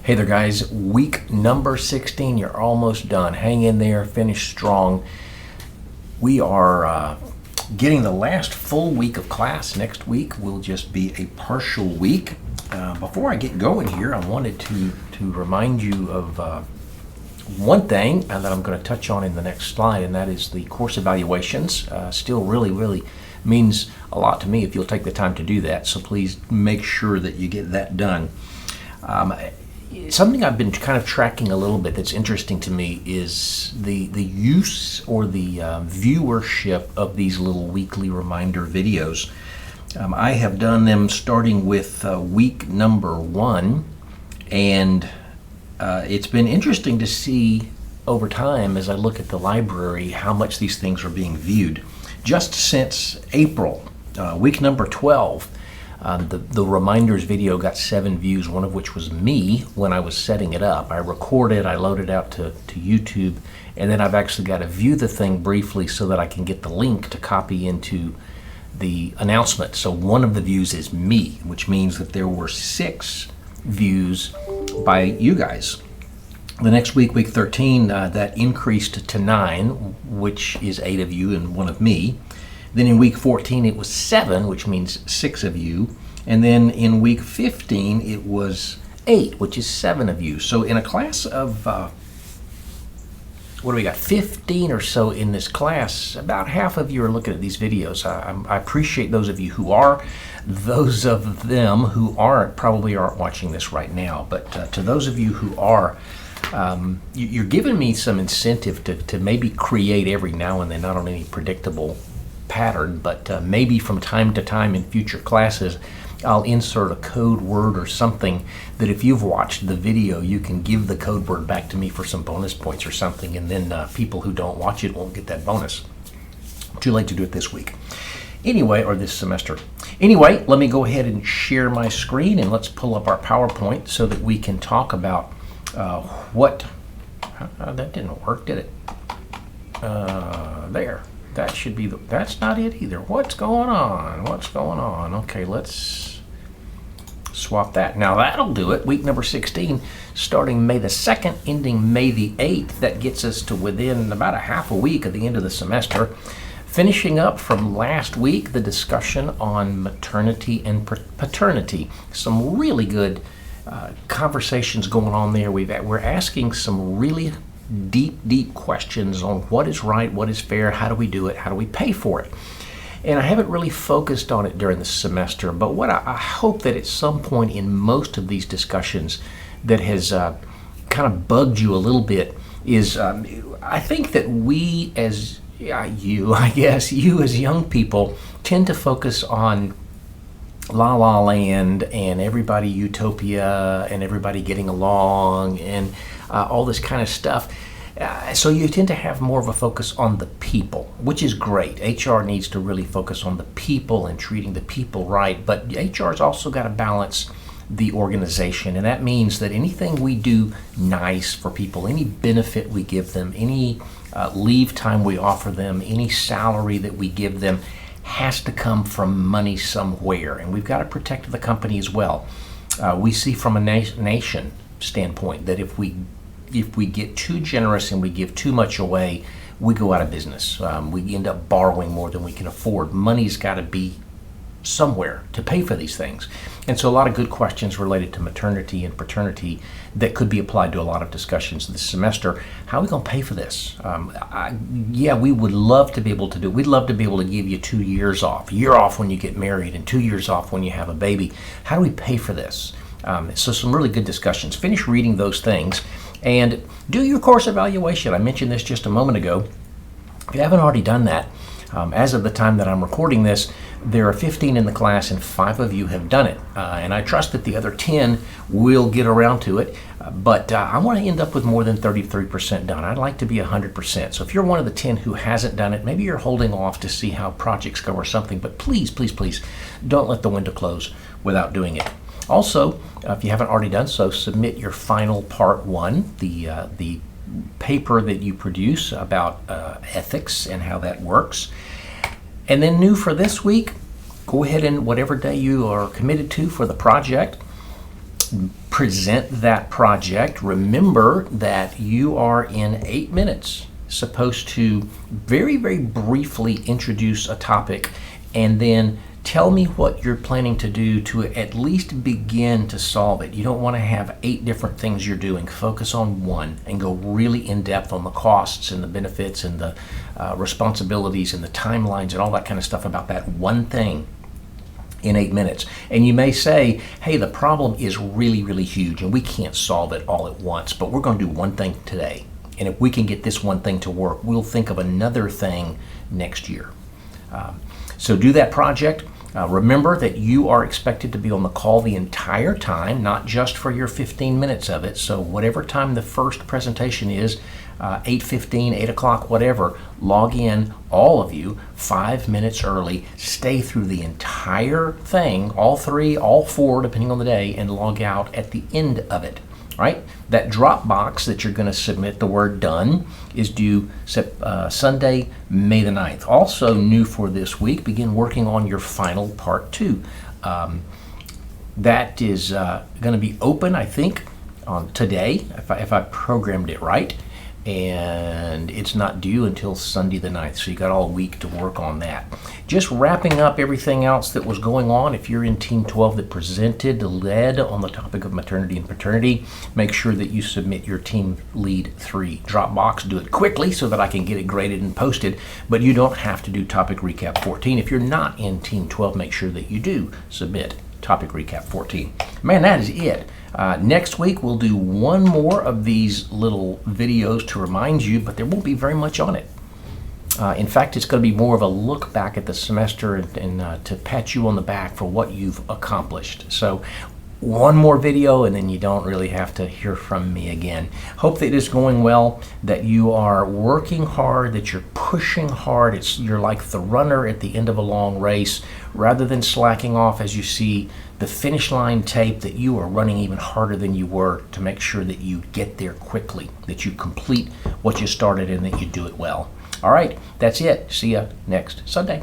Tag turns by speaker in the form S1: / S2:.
S1: Hey there, guys. Week number 16. You're almost done. Hang in there. Finish strong. We are getting the last full week of class. Next week will just be a partial week. Before I get going here, I wanted to remind you of one thing that I'm going to touch on in the next slide, and that is the course evaluations. Still really means a lot to me if you'll take the time to do that. So please make sure that you get that done. Something I've been kind of tracking a little bit that's interesting to me is the use or the viewership of these little weekly reminder videos. I have done them starting with week number 1, and it's been interesting to see over time as I look at the library how much these things are being viewed. Just since April, week number 12, the reminders video got 7 views, one of which was me when I was setting it up. I recorded, I loaded it out to YouTube, and then I've actually got to view the thing briefly so that I can get the link to copy into the announcement. So one of the views is me, which means that there were 6 views by you guys. The next week, week 13, that increased to 9, which is 8 of you and 1 of me. Then in week 14, it was 7, which means 6 of you. And then in week 15, it was 8, which is 7 of you. So in a class of, what do we got, 15 or so in this class, about half of you are looking at these videos. I appreciate those of you who are. Those of them who aren't probably aren't watching this right now. But to those of you who are, you're giving me some incentive to maybe create every now and then, not on any predictable pattern, but maybe from time to time in future classes I'll insert a code word or something that if you've watched the video you can give the code word back to me for some bonus points or something, and then people who don't watch it won't get that bonus. Too late to do it this week anyway, or this semester. Anyway, let me go ahead and share my screen and let's pull up our PowerPoint so that we can talk about what that didn't work, did it? There. That should be that's not it either. What's going on? Okay, let's swap that. Now that'll do it. Week number 16, starting May the 2nd, ending May the 8th. That gets us to within about a half a week of the end of the semester. Finishing up from last week, the discussion on maternity and paternity. Some really good conversations going on there. We're asking some really deep questions on what is right, what is fair, how do we do it, how do we pay for it. And I haven't really focused on it during the semester, but what I hope that at some point in most of these discussions that has kind of bugged you a little bit is I think that we as you as young people tend to focus on La La Land and everybody utopia and everybody getting along and all this kind of stuff. So you tend to have more of a focus on the people, which is great. HR needs to really focus on the people and treating the people right, but HR's also got to balance the organization, and that means that anything we do nice for people, any benefit we give them, any leave time we offer them, any salary that we give them, has to come from money somewhere, and we've got to protect the company as well. We see from a nation standpoint that if we get too generous and we give too much away, we go out of business. We end up borrowing more than we can afford. Money's got to be somewhere to pay for these things. And so a lot of good questions related to maternity and paternity that could be applied to a lot of discussions this semester. How are we going to pay for this? We would love to be able to do. We'd love to be able to give you 2 years off. A year off when you get married and 2 years off when you have a baby. How do we pay for this? So some really good discussions. Finish reading those things and do your course evaluation. I mentioned this just a moment ago. If you haven't already done that, as of the time that I'm recording this, there are 15 in the class and 5 of you have done it. And I trust that the other 10 will get around to it. But I want to end up with more than 33% done. I'd like to be 100%. So if you're one of the 10 who hasn't done it, maybe you're holding off to see how projects go or something. But please don't let the window close without doing it. Also, if you haven't already done so, submit your final part 1, the paper that you produce about ethics and how that works. And then new for this week, go ahead and whatever day you are committed to for the project, present that project. Remember that you are in 8 minutes supposed to very, very briefly introduce a topic and then tell me what you're planning to do to at least begin to solve it. You don't want to have 8 different things you're doing. Focus on one and go really in depth on the costs and the benefits and the responsibilities and the timelines and all that kind of stuff about that one thing in 8 minutes. And you may say, hey, the problem is really, really huge and we can't solve it all at once, but we're going to do one thing today. And if we can get this one thing to work, we'll think of another thing next year. So do that project. Remember that you are expected to be on the call the entire time, not just for your 15 minutes of it. So whatever time the first presentation is, 8:15, 8 o'clock, whatever, log in, all of you, 5 minutes early, stay through the entire thing, all 3, all 4, depending on the day, and log out at the end of it. Right? That Dropbox that you're going to submit the word done is due Sunday, May the 9th. Also new for this week, begin working on your final part 2. That is going to be open, I think, on today, if I programmed it right. And it's not due until Sunday the 9th, so you got all week to work on that. Just wrapping up everything else that was going on. If you're in Team 12 that presented, led on the topic of maternity and paternity, make sure that you submit your Team Lead 3 Dropbox. Do it quickly so that I can get it graded and posted, but you don't have to do Topic Recap 14. If you're not in Team 12, make sure that you do submit Topic Recap 14. Man, that is it. Next week, we'll do one more of these little videos to remind you, but there won't be very much on it. In fact, it's going to be more of a look back at the semester and to pat you on the back for what you've accomplished. So one more video and then you don't really have to hear from me again. Hope that it is going well, that you are working hard, that you're pushing hard. You're like the runner at the end of a long race. Rather than slacking off as you see the finish line tape, that you are running even harder than you were to make sure that you get there quickly, that you complete what you started and that you do it well. All right, that's it. See you next Sunday.